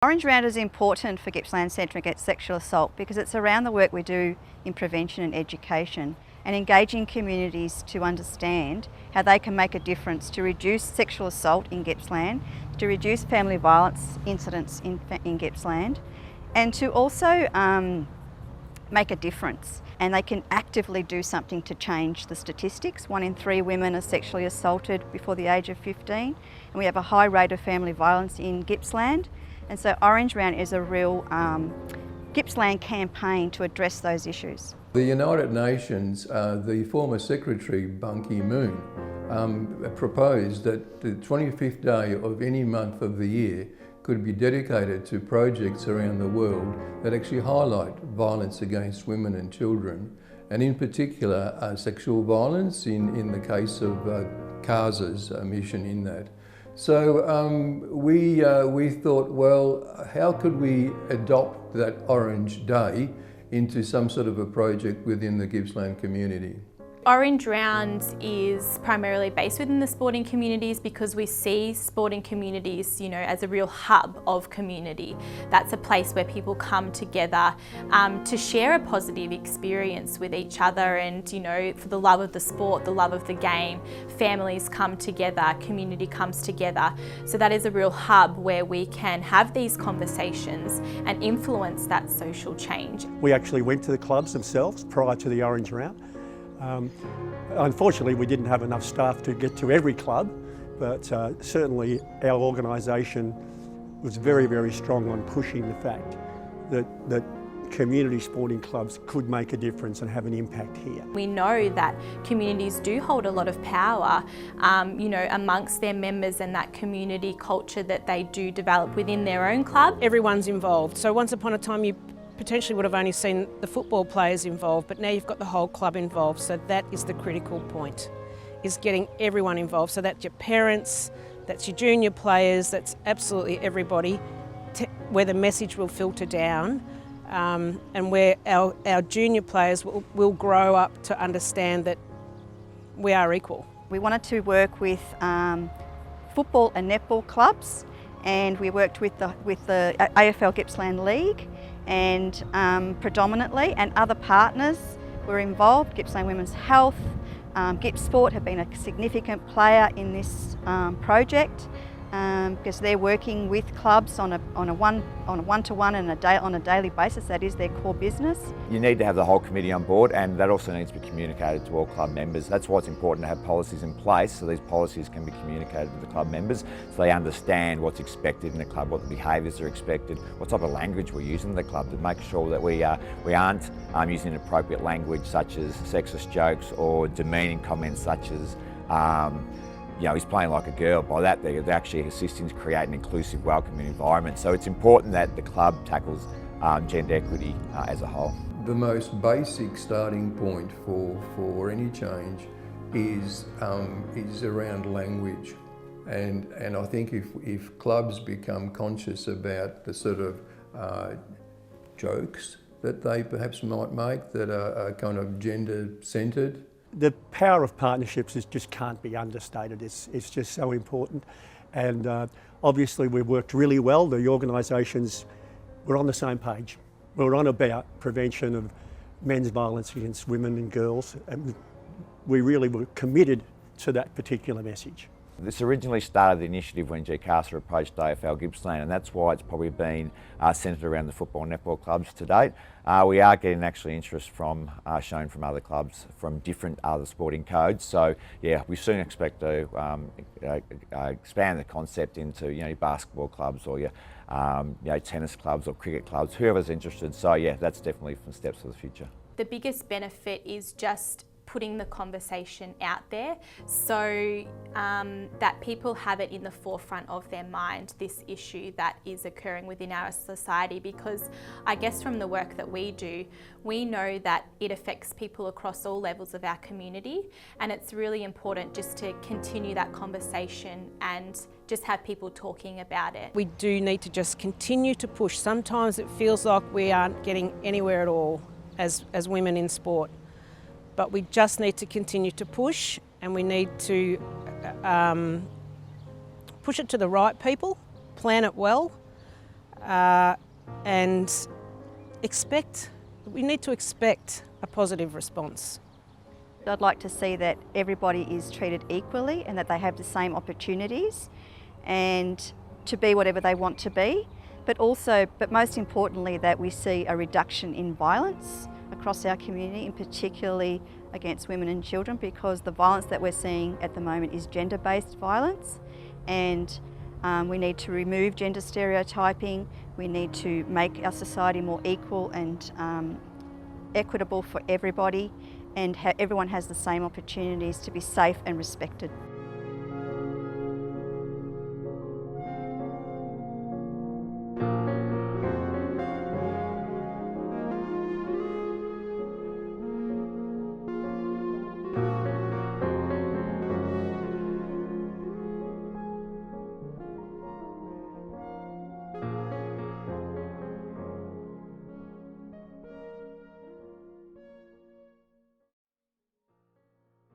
Orange Round is important for Gippsland Centre Against Sexual Assault because it's around the work we do in prevention and education and engaging communities to understand how they can make a difference to reduce sexual assault in Gippsland, to reduce family violence incidents in Gippsland, and to also make a difference. And they can actively do something to change the statistics. 1 in 3 women are sexually assaulted before the age of 15, and we have a high rate of family violence in Gippsland. And so Orange Round is a real Gippsland campaign to address those issues. The United Nations, the former Secretary Ban Ki-moon proposed that the 25th day of any month of the year could be dedicated to projects around the world that actually highlight violence against women and children, and in particular sexual violence in the case of CASA's mission in that. So we thought, well, how could we adopt that Orange Day into some sort of a project within the Gippsland community? Orange Round is primarily based within the sporting communities because we see sporting communities, as a real hub of community. That's a place where people come together to share a positive experience with each other and, for the love of the sport, the love of the game, families come together, community comes together. So that is a real hub where we can have these conversations and influence that social change. We actually went to the clubs themselves prior to the Orange Round. Unfortunately, we didn't have enough staff to get to every club, but certainly our organisation was very, very strong on pushing the fact that community sporting clubs could make a difference and have an impact here. We know that communities do hold a lot of power, amongst their members and that community culture that they do develop within their own club. Everyone's involved. So once upon a time you potentially would have only seen the football players involved, but now you've got the whole club involved. So that is the critical point, is getting everyone involved. So that's your parents, that's your junior players, that's absolutely everybody, where the message will filter down and where our junior players will grow up to understand that we are equal. We wanted to work with football and netball clubs, and we worked with the AFL Gippsland League and predominantly, and other partners were involved. Gippsland Women's Health, Gips Sport have been a significant player in this project because they're working with clubs on a one-to-one and on a daily basis. That is their core business. You need to have the whole committee on board, and that also needs to be communicated to all club members. That's why it's important to have policies in place, so these policies can be communicated to the club members so they understand what's expected in the club, what the behaviours are expected, what type of language we're using in the club, to make sure that we aren't using inappropriate language such as sexist jokes or demeaning comments such as he's playing like a girl. By that, they're actually assisting to create an inclusive, welcoming environment. So it's important that the club tackles gender equity as a whole. The most basic starting point for any change is around language. And I think if clubs become conscious about the sort of jokes that they perhaps might make that are kind of gender-centred. The power of partnerships just can't be understated. It's just so important, and obviously we worked really well. The organisations were on the same page. We were on about prevention of men's violence against women and girls, and we really were committed to that particular message. This originally started the initiative when GCASA approached AFL Gippsland, and that's why it's probably been centred around the football and netball clubs to date. We are getting actually interest shown from other clubs from different other sporting codes. So yeah, we soon expect to expand the concept into basketball clubs or tennis clubs or cricket clubs, whoever's interested. So yeah, that's definitely some steps for the future. The biggest benefit is just putting the conversation out there so that people have it in the forefront of their mind, this issue that is occurring within our society, because I guess from the work that we do, we know that it affects people across all levels of our community, and it's really important just to continue that conversation and just have people talking about it. We do need to just continue to push. Sometimes it feels like we aren't getting anywhere at all as women in sport. But we just need to continue to push, and we need to push it to the right people, plan it well, and we need to expect a positive response. I'd like to see that everybody is treated equally and that they have the same opportunities and to be whatever they want to be, but most importantly, that we see a reduction in violence across our community, and particularly against women and children, because the violence that we're seeing at the moment is gender-based violence, and we need to remove gender stereotyping. We need to make our society more equal and equitable for everybody, and everyone has the same opportunities to be safe and respected.